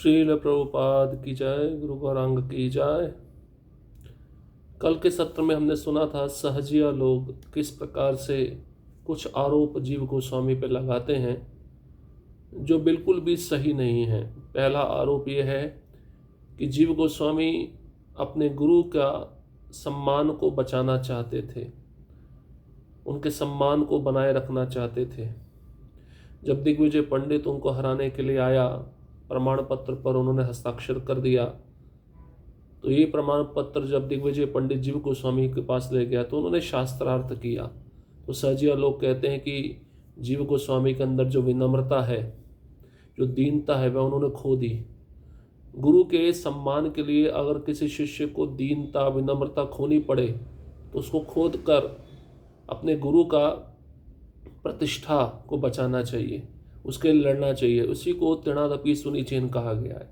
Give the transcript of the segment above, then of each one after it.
श्रील प्रभुपाद की जय, गुरु गौरांग की जय। कल के सत्र में हमने सुना था सहजिया लोग किस प्रकार से कुछ आरोप जीव गोस्वामी पे लगाते हैं जो बिल्कुल भी सही नहीं है। पहला आरोप यह है कि जीव गोस्वामी अपने गुरु का सम्मान को बचाना चाहते थे, उनके सम्मान को बनाए रखना चाहते थे। जब दिग्विजय पंडित उनको हराने के लिए आया, प्रमाण पत्र पर उन्होंने हस्ताक्षर कर दिया, तो ये प्रमाण पत्र जब दिग्विजय पंडित जीव गोस्वामी के पास ले गया तो उन्होंने शास्त्रार्थ किया। तो सहजिया लोग कहते हैं कि जीव गोस्वामी के अंदर जो विनम्रता है, जो दीनता है, वह उन्होंने खो दी। गुरु के सम्मान के लिए अगर किसी शिष्य को दीनता विनम्रता खोनी पड़े तो उसको खोद कर अपने गुरु का प्रतिष्ठा को बचाना चाहिए, उसके लिए लड़ना चाहिए। उसी को तृणादपि सुनिचेन कहा गया है।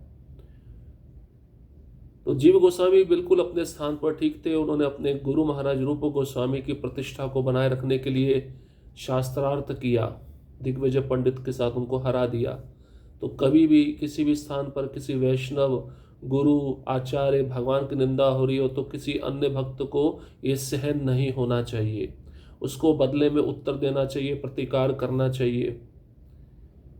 तो जीव गोस्वामी बिल्कुल अपने स्थान पर ठीक थे। उन्होंने अपने गुरु महाराज रूप गोस्वामी की प्रतिष्ठा को बनाए रखने के लिए शास्त्रार्थ किया, दिग्विजय पंडित के साथ उनको हरा दिया। तो कभी भी किसी भी स्थान पर किसी वैष्णव, गुरु, आचार्य, भगवान की निंदा हो रही हो तो किसी अन्य भक्त को ये सहन नहीं होना चाहिए, उसको बदले में उत्तर देना चाहिए, प्रतिकार करना चाहिए।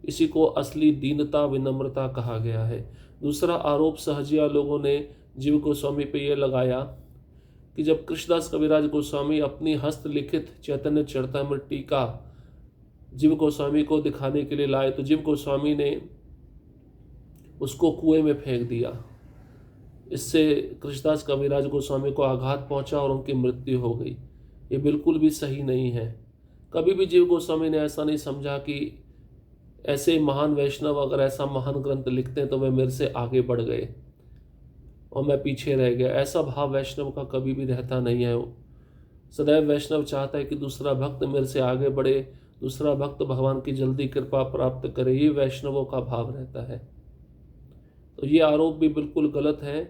इसी को असली दीनता विनम्रता कहा गया है। दूसरा आरोप सहजिया लोगों ने जीव गोस्वामी पे यह लगाया कि जब कृष्णदास कविराज गोस्वामी अपनी हस्तलिखित चैतन्य चरितामृत टीका जीव गोस्वामी को दिखाने के लिए लाए तो जीव गोस्वामी ने उसको कुएं में फेंक दिया। इससे कृष्णदास कविराज गोस्वामी को आघात पहुंचा और उनकी मृत्यु हो गई। ये बिल्कुल भी सही नहीं है। कभी भी जीव गोस्वामी ने ऐसा नहीं समझा कि ऐसे महान वैष्णव अगर ऐसा महान ग्रंथ लिखते हैं तो वे मेरे से आगे बढ़ गए और मैं पीछे रह गया। ऐसा भाव वैष्णव का कभी भी रहता नहीं है। सदैव वैष्णव चाहता है कि दूसरा भक्त मेरे से आगे बढ़े, दूसरा भक्त भगवान की जल्दी कृपा प्राप्त करे। ये वैष्णवों का भाव रहता है। तो ये आरोप भी बिल्कुल गलत है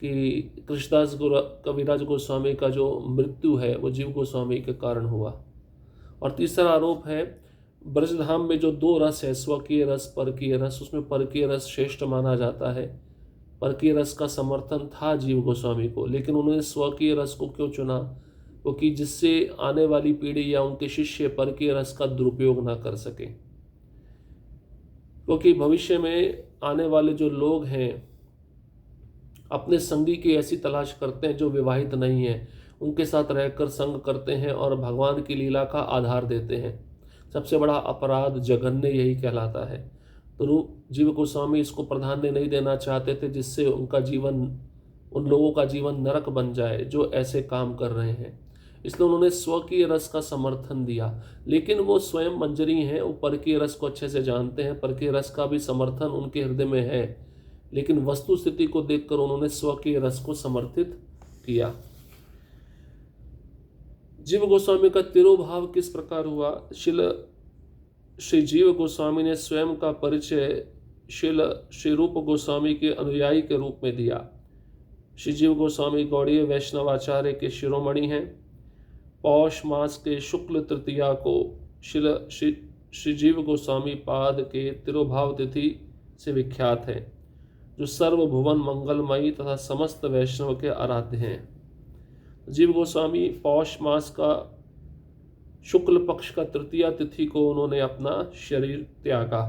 कि कृष्णदास कविराज गोस्वामी का जो मृत्यु है वो जीव गोस्वामी के कारण हुआ। और तीसरा आरोप है ब्रजधाम में जो दो रस है, स्वकीय रस, परकीय रस, उसमें परकीय रस श्रेष्ठ माना जाता है। परकीय रस का समर्थन था जीव गोस्वामी को, लेकिन उन्होंने स्वकीय रस को क्यों चुना? क्योंकि जिससे आने वाली पीढ़ी या उनके शिष्य परकीय रस का दुरुपयोग ना कर सके। क्योंकि भविष्य में आने वाले जो लोग हैं अपने संगी की ऐसी तलाश करते हैं जो विवाहित नहीं है, उनके साथ रहकर संग करते हैं और भगवान की लीला का आधार देते हैं। सबसे बड़ा अपराध जघन्य यही कहलाता है। तो जीव गोस्वामी इसको प्राधान्य नहीं देना चाहते थे, जिससे उनका जीवन, उन लोगों का जीवन नरक बन जाए जो ऐसे काम कर रहे हैं। इसलिए उन्होंने स्वकीय रस का समर्थन दिया। लेकिन वो स्वयं मंजरी हैं, वो परकीय रस को अच्छे से जानते हैं, परकीय रस का भी समर्थन उनके हृदय में है, लेकिन वस्तु स्थिति को देखकर उन्होंने स्वकीय रस को समर्थित किया। जीव गोस्वामी का तिरोभाव किस प्रकार हुआ? श्री जीव गोस्वामी ने स्वयं का परिचय श्री रूप गोस्वामी के अनुयायी के रूप में दिया। श्री जीव गोस्वामी गौड़ीय वैष्णवाचार्य के शिरोमणि हैं। पौष मास के शुक्ल तृतीया को श्री जीव गोस्वामी पाद के तिरोभाव तिथि से विख्यात है, जो सर्वभुवन मंगलमयी तथा समस्त वैष्णव के आराध्य हैं। जीव गोस्वामी पौष मास का शुक्ल पक्ष का तृतीया तिथि को उन्होंने अपना शरीर त्यागा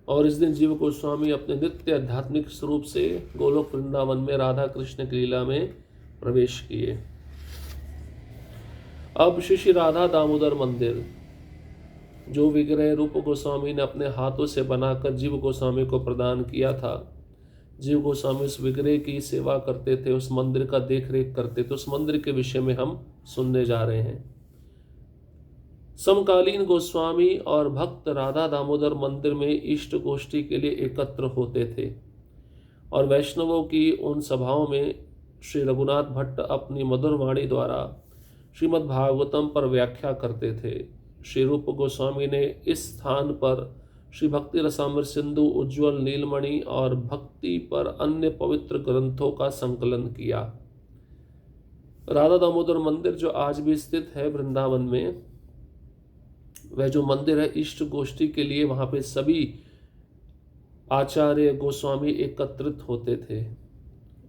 और इस दिन जीव गोस्वामी अपने नित्य आध्यात्मिक स्वरूप से गोलोक वृंदावन में राधा कृष्ण की लीला में प्रवेश किए। अब श्री राधा दामोदर मंदिर, जो विग्रह रूप गोस्वामी ने अपने हाथों से बनाकर जीव गोस्वामी को प्रदान किया था, जीव गोस्वामी उस विग्रह की सेवा करते थे, उस मंदिर का देख रेख करते थे। उस मंदिर के विषय में हम सुनने जा रहे हैं। समकालीन गोस्वामी और भक्त राधा दामोदर मंदिर में इष्ट गोष्ठी के लिए एकत्र होते थे और वैष्णवों की उन सभाओं में श्री रघुनाथ भट्ट अपनी मधुर वाणी द्वारा श्रीमद् भागवतम पर व्याख्या करते थे। श्री रूप गोस्वामी ने इस स्थान पर श्री भक्ति रसामृत सिंधु, उज्ज्वल नीलमणि और भक्ति पर अन्य पवित्र ग्रंथों का संकलन किया। राधा दामोदर मंदिर जो आज भी स्थित है वृंदावन में, वह जो मंदिर है इष्ट गोष्ठी के लिए, वहाँ पे सभी आचार्य गोस्वामी एकत्रित होते थे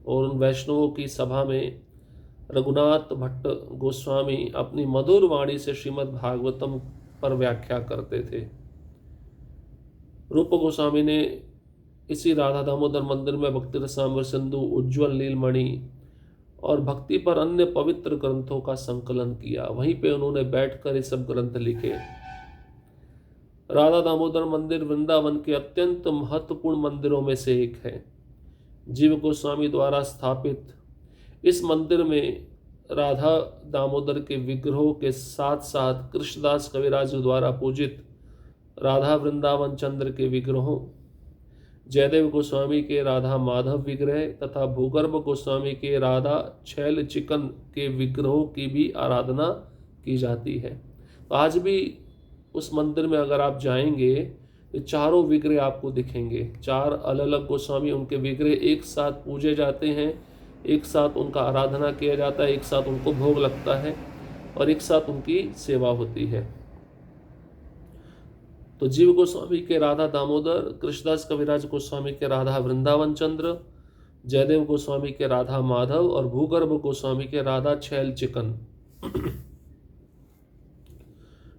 और उन वैष्णवों की सभा में रघुनाथ भट्ट गोस्वामी अपनी मधुर वाणी से श्रीमद् भागवतम पर व्याख्या करते थे। रूप गोस्वामी ने इसी राधा दामोदर मंदिर में भक्ति रसामृत सिंधु, उज्ज्वल नीलमणि और भक्ति पर अन्य पवित्र ग्रंथों का संकलन किया। वहीं पे उन्होंने बैठकर ये सब ग्रंथ लिखे। राधा दामोदर मंदिर वृंदावन के अत्यंत महत्वपूर्ण मंदिरों में से एक है। जीव गोस्वामी द्वारा स्थापित इस मंदिर में राधा दामोदर के विग्रहों के साथ साथ कृष्णदास कविराज द्वारा पूजित राधा वृंदावन चंद्र के विग्रहों, जयदेव गोस्वामी के राधा माधव विग्रह तथा भूगर्भ गोस्वामी के राधा छैल चिकन के विग्रहों की भी आराधना की जाती है। तो आज भी उस मंदिर में अगर आप जाएंगे तो चारों विग्रह आपको दिखेंगे। चार अलग अलग गोस्वामी, उनके विग्रह एक साथ पूजे जाते हैं, एक साथ उनका आराधना किया जाता है, एक साथ उनको भोग लगता है और एक साथ उनकी सेवा होती है। तो जीव गोस्वामी के राधा दामोदर, कृष्णदास कविराज गोस्वामी के राधा वृंदावन चंद्र, जयदेव गोस्वामी के राधा माधव और भूगर्भ गोस्वामी के राधा छैल चिकन।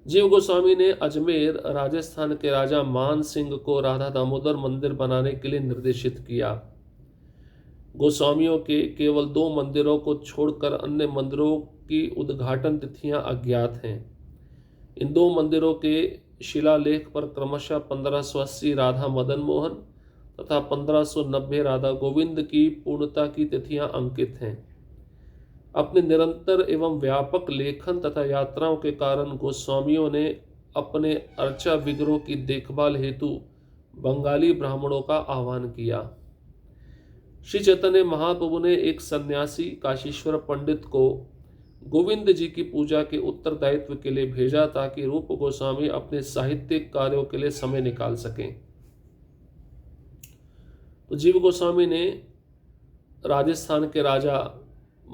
जीव गोस्वामी ने अजमेर राजस्थान के राजा मान सिंह को राधा दामोदर मंदिर बनाने के लिए निर्देशित किया। गोस्वामियों के केवल 2 मंदिरों को छोड़कर अन्य मंदिरों की उद्घाटन तिथियां अज्ञात हैं। इन 2 मंदिरों के शिलालेख पर क्रमशः 1580 राधा मदन मोहन तथा 1590 राधा गोविंद की पूर्णता की तिथियां अंकित हैं। अपने निरंतर एवं व्यापक लेखन तथा यात्राओं के कारण गोस्वामियों ने अपने अर्चा विग्रहों की देखभाल हेतु बंगाली ब्राह्मणों का आह्वान किया। श्री चैतन्य महाप्रभु ने एक सन्यासी काशीश्वर पंडित को गोविंद जी की पूजा के उत्तरदायित्व के लिए भेजा ताकि रूप गोस्वामी अपने साहित्यिक कार्यों के लिए समय निकाल सकें। तो जीव गोस्वामी ने राजस्थान के राजा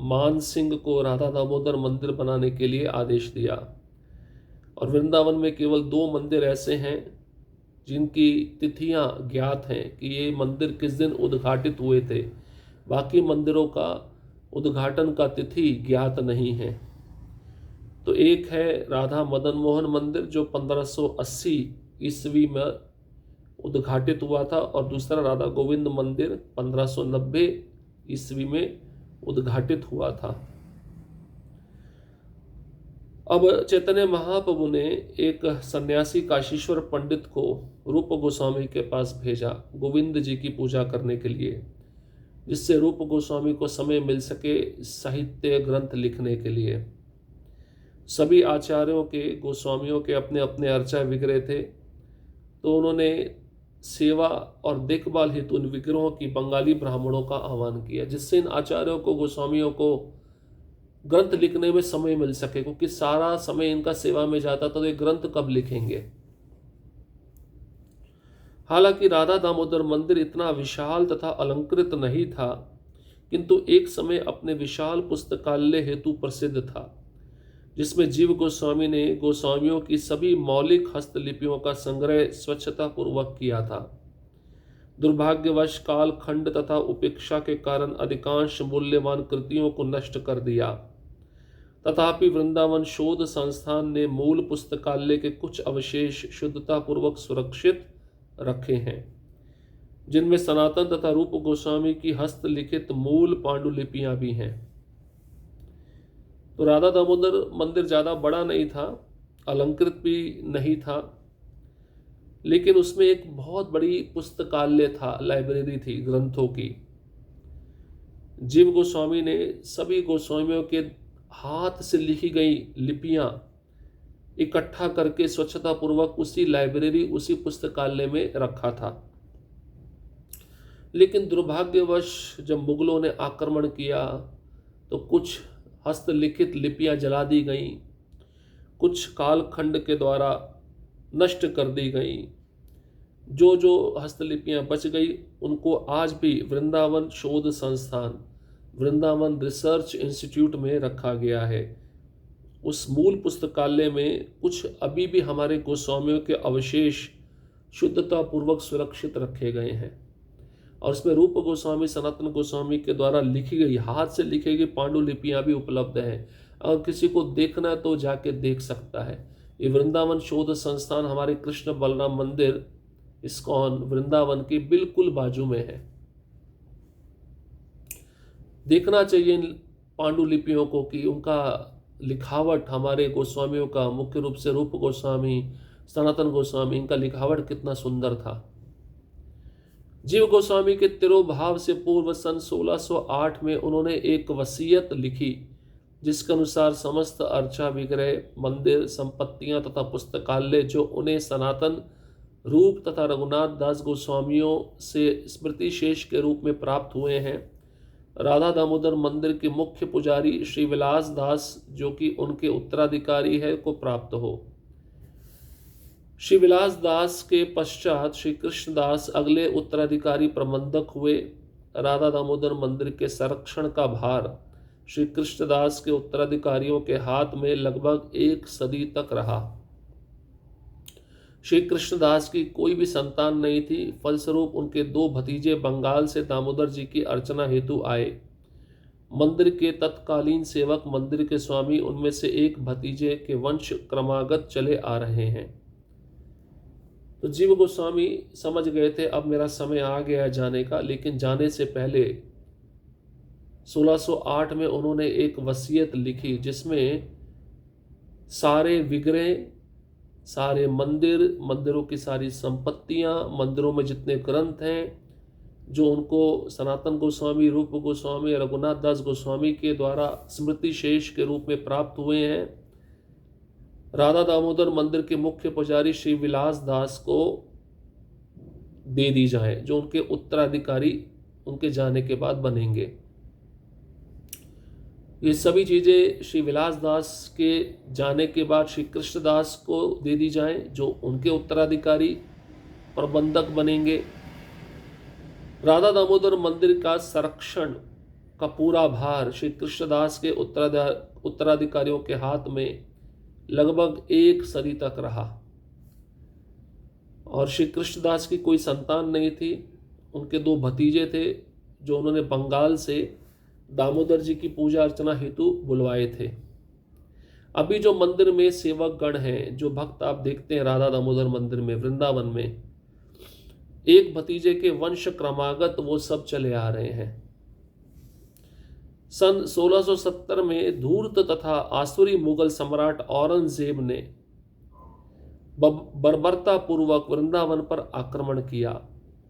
मान सिंह को राधा दामोदर मंदिर बनाने के लिए आदेश दिया और वृंदावन में केवल 2 मंदिर ऐसे हैं जिनकी तिथियां ज्ञात हैं कि ये मंदिर किस दिन उद्घाटित हुए थे। बाकी मंदिरों का उद्घाटन का तिथि ज्ञात नहीं है। तो एक है राधा मदन मोहन मंदिर जो 1580 ईस्वी में उद्घाटित हुआ था और दूसरा राधा गोविंद मंदिर 1590 ईस्वी में उद्घाटित हुआ था। अब चैतन्य महाप्रभु ने एक सन्यासी काशीश्वर पंडित को रूप गोस्वामी के पास भेजा गोविंद जी की पूजा करने के लिए, जिससे रूप गोस्वामी को समय मिल सके साहित्य ग्रंथ लिखने के लिए। सभी आचार्यों के गोस्वामियों के अपने अपने अर्चा विग्रह थे, तो उन्होंने सेवा और देखभाल हेतु उन विग्रहों की बंगाली ब्राह्मणों का आह्वान किया, जिससे इन आचार्यों को गोस्वामियों को ग्रंथ लिखने में समय मिल सके, क्योंकि सारा समय इनका सेवा में जाता था, तो ये ग्रंथ कब लिखेंगे। हालांकि राधा दामोदर मंदिर इतना विशाल तथा अलंकृत नहीं था, किंतु एक समय अपने विशाल पुस्तकालय हेतु प्रसिद्ध था, जिसमें जीव गोस्वामी ने गोस्वामियों की सभी मौलिक हस्तलिपियों का संग्रह स्वच्छता पूर्वक किया था। दुर्भाग्यवश काल खंड तथा उपेक्षा के कारण अधिकांश मूल्यवान कृतियों को नष्ट कर दिया। तथापि वृंदावन शोध संस्थान ने मूल पुस्तकालय के कुछ अवशेष शुद्धता पूर्वक सुरक्षित रखे हैं, जिनमें सनातन तथा रूप गोस्वामी की हस्तलिखित मूल पांडुलिपियां भी हैं। तो राधा दामोदर मंदिर ज़्यादा बड़ा नहीं था, अलंकृत भी नहीं था, लेकिन उसमें एक बहुत बड़ी पुस्तकालय था, लाइब्रेरी थी ग्रंथों की। जीव गोस्वामी ने सभी गोस्वामियों के हाथ से लिखी गई लिपियां इकट्ठा करके स्वच्छता पूर्वक उसी लाइब्रेरी, उसी पुस्तकालय में रखा था। लेकिन दुर्भाग्यवश जब मुगलों ने आक्रमण किया तो कुछ हस्तलिखित लिपियां जला दी गईं, कुछ कालखंड के द्वारा नष्ट कर दी गई। जो जो हस्तलिपियां बच गई उनको आज भी वृंदावन शोध संस्थान, वृंदावन रिसर्च इंस्टीट्यूट में रखा गया है। उस मूल पुस्तकालय में कुछ अभी भी हमारे गोस्वामियों के अवशेष शुद्धता पूर्वक सुरक्षित रखे गए हैं। और इसमें रूप गोस्वामी सनातन गोस्वामी के द्वारा लिखी गई, हाथ से लिखी गई पांडुलिपियां भी उपलब्ध हैं। अगर किसी को देखना है तो जाके देख सकता है। ये वृंदावन शोध संस्थान हमारे कृष्ण बलराम मंदिर इस्कॉन वृंदावन की बिल्कुल बाजू में है। देखना चाहिए इन पांडुलिपियों को कि उनका लिखावट, हमारे गोस्वामियों का, मुख्य रूप से रूप गोस्वामी सनातन गोस्वामी, इनका लिखावट कितना सुंदर था। जीव गोस्वामी के तिरोभाव से पूर्व सन 1608 में उन्होंने एक वसीयत लिखी, जिसके अनुसार समस्त अर्चा विग्रह, मंदिर, संपत्तियां तथा पुस्तकालय जो उन्हें सनातन रूप तथा रघुनाथ दास गोस्वामियों से स्मृति शेष के रूप में प्राप्त हुए हैं, राधा दामोदर मंदिर के मुख्य पुजारी श्री विलास दास, जो कि उनके उत्तराधिकारी है, को प्राप्त हो। श्री विलास दास के पश्चात श्री कृष्णदास अगले उत्तराधिकारी प्रबंधक हुए। राधा दामोदर मंदिर के संरक्षण का भार श्री कृष्णदास के उत्तराधिकारियों के हाथ में लगभग 1 सदी तक रहा। श्री कृष्णदास की कोई भी संतान नहीं थी, फलस्वरूप उनके 2 भतीजे बंगाल से दामोदर जी की अर्चना हेतु आए। मंदिर के तत्कालीन सेवक, मंदिर के स्वामी, उनमें से एक भतीजे के वंश क्रमागत चले आ रहे हैं। तो जीव गोस्वामी समझ गए थे अब मेरा समय आ गया जाने का, लेकिन जाने से पहले 1608 में उन्होंने एक वसीयत लिखी, जिसमें सारे विग्रह, सारे मंदिर, मंदिरों की सारी संपत्तियां, मंदिरों में जितने ग्रंथ हैं जो उनको सनातन गोस्वामी, रूप गोस्वामी, रघुनाथ दास गोस्वामी के द्वारा स्मृति शेष के रूप में प्राप्त हुए हैं, राधा दामोदर मंदिर के मुख्य पुजारी श्री विलास दास को दे दी जाए, जो उनके उत्तराधिकारी उनके जाने के बाद बनेंगे। ये सभी चीजें श्री विलास दास के जाने के बाद श्री कृष्णदास को दे दी जाएं, जो उनके उत्तराधिकारी प्रबंधक बनेंगे। राधा दामोदर मंदिर का संरक्षण का पूरा भार श्री कृष्णदास के उत्तराधिकारियों के हाथ में लगभग 1 सदी तक रहा। और श्री कृष्णदास की कोई संतान नहीं थी, उनके 2 भतीजे थे जो उन्होंने बंगाल से दामोदर जी की पूजा अर्चना हेतु बुलवाए थे। अभी जो मंदिर में सेवक गण हैं, जो भक्त आप देखते हैं राधा दामोदर मंदिर में वृंदावन में, एक भतीजे के वंश क्रमागत वो सब चले आ रहे हैं। सन 1670 में धूर्त तथा आसुरी मुगल सम्राट औरंगजेब ने बर्बरता पूर्वक वृंदावन पर आक्रमण किया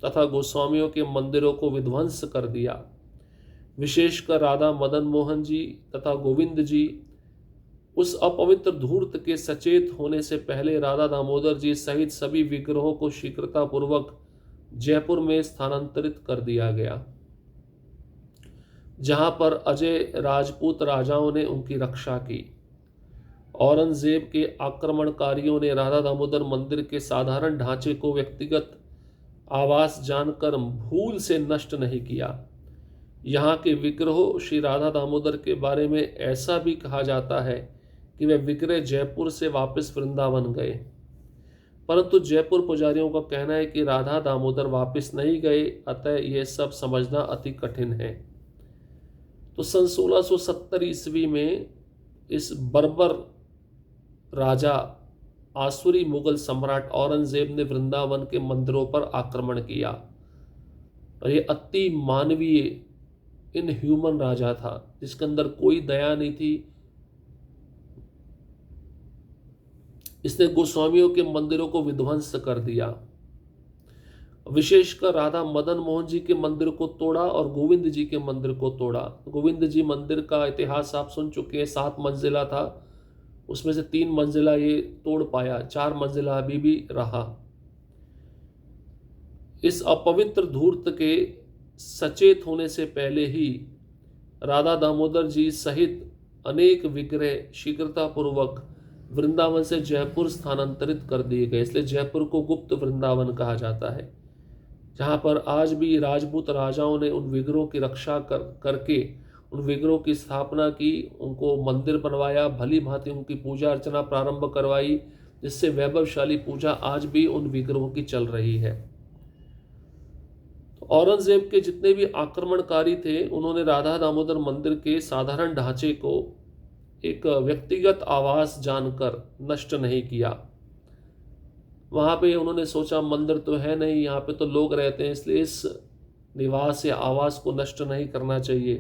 तथा गोस्वामियों के मंदिरों को विध्वंस कर दिया। विशेषकर राधा मदन मोहन जी तथा गोविंद जी उस अपवित्र धूर्त के सचेत होने से पहले राधा दामोदर जी सहित सभी विग्रहों को शीघ्रतापूर्वक जयपुर में स्थानांतरित कर दिया गया, जहां पर अजय राजपूत राजाओं ने उनकी रक्षा की। औरंगजेब के आक्रमणकारियों ने राधा दामोदर मंदिर के साधारण ढांचे को व्यक्तिगत आवास जानकर भूल से नष्ट नहीं किया। यहाँ के विग्रहों श्री राधा दामोदर के बारे में ऐसा भी कहा जाता है कि वे विग्रह जयपुर से वापस वृंदावन गए, परंतु जयपुर पुजारियों का कहना है कि राधा दामोदर वापस नहीं गए, अतः यह सब समझना अति कठिन है। तो सन 1670 ईस्वी में इस बर्बर राजा आसुरी मुगल सम्राट औरंगजेब ने वृंदावन के मंदिरों पर आक्रमण किया, और ये अति मानवीय इनह्यूमन राजा था, जिसके अंदर कोई दया नहीं थी। इसने गोस्वामियों के मंदिरों को विध्वंस कर दिया। विशेषकर राधा मदन मोहन जी के मंदिर को तोड़ा और गोविंद जी के मंदिर को तोड़ा। गोविंद जी मंदिर का इतिहास आप सुन चुके हैं, 7 मंजिला था, उसमें से 3 मंजिला ये तोड़ पाया, 4 मंजिला अभी भी रहा। इस अपवित्र धूर्त के सचेत होने से पहले ही राधा दामोदर जी सहित अनेक विग्रह शीघ्रतापूर्वक वृंदावन से जयपुर स्थानांतरित कर दिए गए। इसलिए जयपुर को गुप्त वृंदावन कहा जाता है, जहाँ पर आज भी राजपूत राजाओं ने उन विग्रहों की रक्षा करके उन विग्रहों की स्थापना की, उनको मंदिर बनवाया, भली भांति उनकी पूजा अर्चना प्रारंभ करवाई, जिससे वैभवशाली पूजा आज भी उन विग्रहों की चल रही है। तो औरंगजेब के जितने भी आक्रमणकारी थे, उन्होंने राधा दामोदर मंदिर के साधारण ढांचे को एक व्यक्तिगत आवास जानकर नष्ट नहीं किया। वहाँ पे उन्होंने सोचा मंदिर तो है नहीं, यहाँ पे तो लोग रहते हैं, इसलिए इस निवास या आवास को नष्ट नहीं करना चाहिए।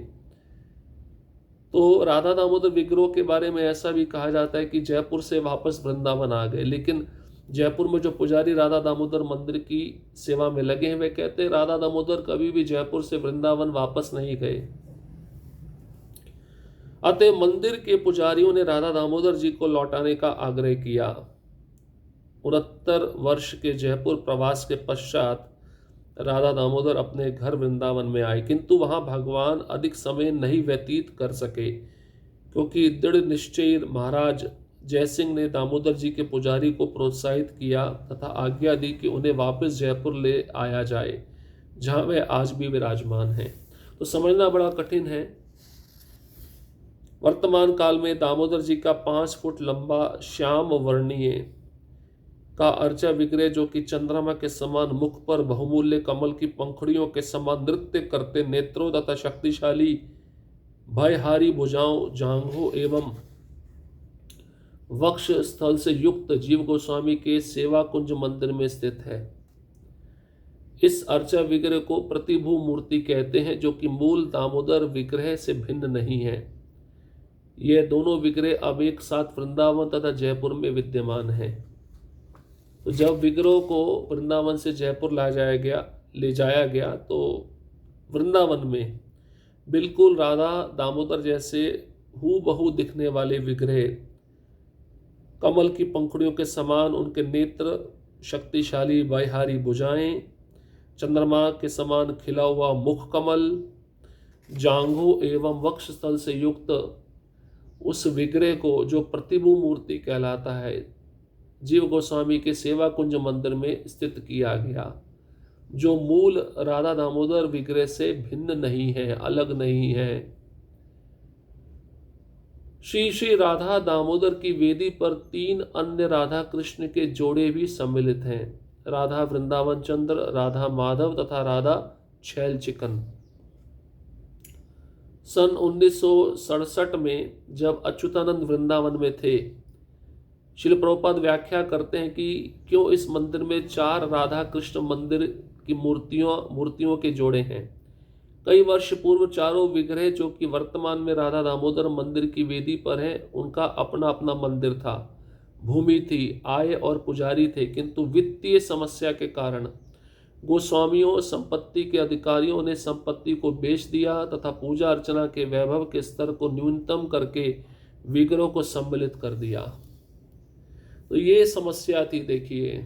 तो राधा दामोदर विग्रह के बारे में ऐसा भी कहा जाता है कि जयपुर से वापस वृंदावन आ गए, लेकिन जयपुर में जो पुजारी राधा दामोदर मंदिर की सेवा में लगे हैं वे कहते हैं राधा दामोदर कभी भी जयपुर से वृंदावन वापस नहीं गए। अतः मंदिर के पुजारियों ने राधा दामोदर जी को लौटाने का आग्रह किया। 69 वर्ष के जयपुर प्रवास के पश्चात राधा दामोदर अपने घर वृंदावन में आए, किंतु वहां भगवान अधिक समय नहीं व्यतीत कर सके, क्योंकि दृढ़ निश्चयी महाराज जयसिंह ने दामोदर जी के पुजारी को प्रोत्साहित किया तथा आज्ञा दी कि उन्हें वापस जयपुर ले आया जाए, जहां वे आज भी विराजमान हैं। तो समझना बड़ा कठिन है। वर्तमान काल में दामोदर जी का 5 फुट लंबा श्याम वर्णीय का अर्चा विग्रह, जो कि चंद्रमा के समान मुख पर बहुमूल्य कमल की पंखुड़ियों के समान नृत्य करते नेत्रों तथा शक्तिशाली भयहारी भुजाओं, जांघों एवं वक्ष स्थल से युक्त जीव गोस्वामी के सेवा कुंज मंदिर में स्थित है। इस अर्चा विग्रह को प्रतिभू मूर्ति कहते हैं, जो कि मूल दामोदर विग्रह से भिन्न नहीं है। यह दोनों विग्रह अब एक साथ वृंदावन तथा जयपुर में विद्यमान हैं। तो जब विग्रह को वृंदावन से जयपुर ले जाया गया तो वृंदावन में बिल्कुल राधा दामोदर जैसे हूबहू दिखने वाले विग्रह, कमल की पंखुड़ियों के समान उनके नेत्र, शक्तिशाली बाह्यहारी भुजाएं, चंद्रमा के समान खिला हुआ मुख कमल, जांघों एवं वक्ष स्थल से युक्त उस विग्रह को, जो प्रतिभू मूर्ति कहलाता है, जीव गोस्वामी के सेवा कुंज मंदिर में स्थित किया गया, जो मूल राधा दामोदर विग्रह से भिन्न नहीं है, अलग नहीं है। श्री श्री राधा दामोदर की वेदी पर 3 अन्य राधा कृष्ण के जोड़े भी सम्मिलित हैं, राधा वृंदावन चंद्र, राधा माधव तथा राधा छैल चिकन। सन 1967 में जब अच्युतानंद वृंदावन में थे, श्रील प्रभुपाद व्याख्या करते हैं कि क्यों इस मंदिर में 4 राधा कृष्ण मंदिर की मूर्तियों के जोड़े हैं। कई वर्ष पूर्व चारों विग्रह, जो कि वर्तमान में राधा दामोदर मंदिर की वेदी पर हैं, उनका अपना अपना मंदिर था, भूमि थी, आय और पुजारी थे, किंतु वित्तीय समस्या के कारण गोस्वामियों संपत्ति के अधिकारियों ने संपत्ति को बेच दिया तथा पूजा अर्चना के वैभव के स्तर को न्यूनतम करके विग्रह को सम्मिलित कर दिया। तो ये समस्या थी। देखिए,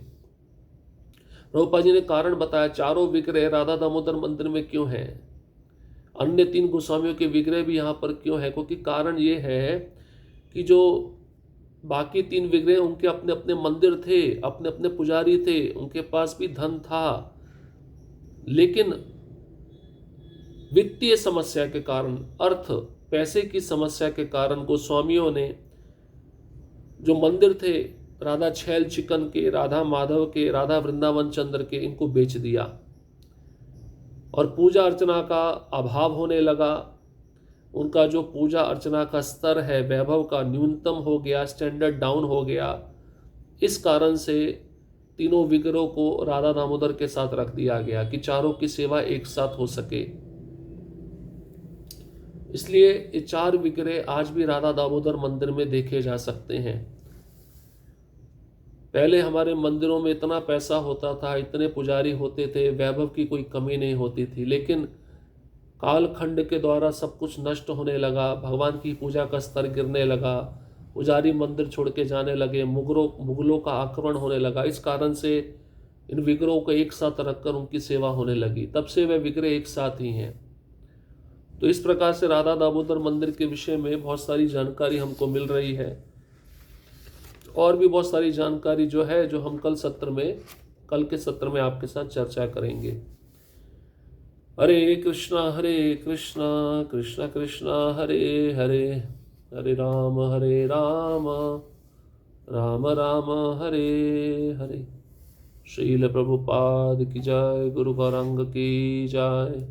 प्रभुपाद जी ने कारण बताया चारों विग्रह राधा दामोदर मंदिर में क्यों है, अन्य 3 गोस्वामियों के विग्रह भी यहाँ पर क्यों है, क्योंकि कारण ये है कि जो बाकी 3 विग्रह, उनके अपने अपने मंदिर थे, अपने अपने पुजारी थे, उनके पास भी धन था, लेकिन वित्तीय समस्या के कारण, पैसे की समस्या के कारण गोस्वामियों ने जो मंदिर थे राधा छैल चिकन के, राधा माधव के, राधा वृंदावन चंद्र के, इनको बेच दिया और पूजा अर्चना का अभाव होने लगा। उनका जो पूजा अर्चना का स्तर है, वैभव का, न्यूनतम हो गया, स्टैंडर्ड डाउन हो गया। इस कारण से तीनों विग्रहों को राधा दामोदर के साथ रख दिया गया कि चारों की सेवा एक साथ हो सके। इसलिए ये 4 विग्रह आज भी राधा दामोदर मंदिर में देखे जा सकते हैं। पहले हमारे मंदिरों में इतना पैसा होता था, इतने पुजारी होते थे, वैभव की कोई कमी नहीं होती थी, लेकिन कालखंड के द्वारा सब कुछ नष्ट होने लगा, भगवान की पूजा का स्तर गिरने लगा, पुजारी मंदिर छोड़ के जाने लगे, मुगलों का आक्रमण होने लगा। इस कारण से इन विग्रहों को एक साथ रखकर उनकी सेवा होने लगी, तब से वे विग्रह एक साथ ही हैं। तो इस प्रकार से राधा दामोदर मंदिर के विषय में बहुत सारी जानकारी हमको मिल रही है, और भी बहुत सारी जानकारी जो है, जो हम कल के सत्र में आपके साथ चर्चा करेंगे। हरे कृष्णा कृष्ण कृष्ण हरे हरे, हरे राम राम राम हरे हरे। श्रील प्रभुपाद की जय, गुरु गौरांग की जय।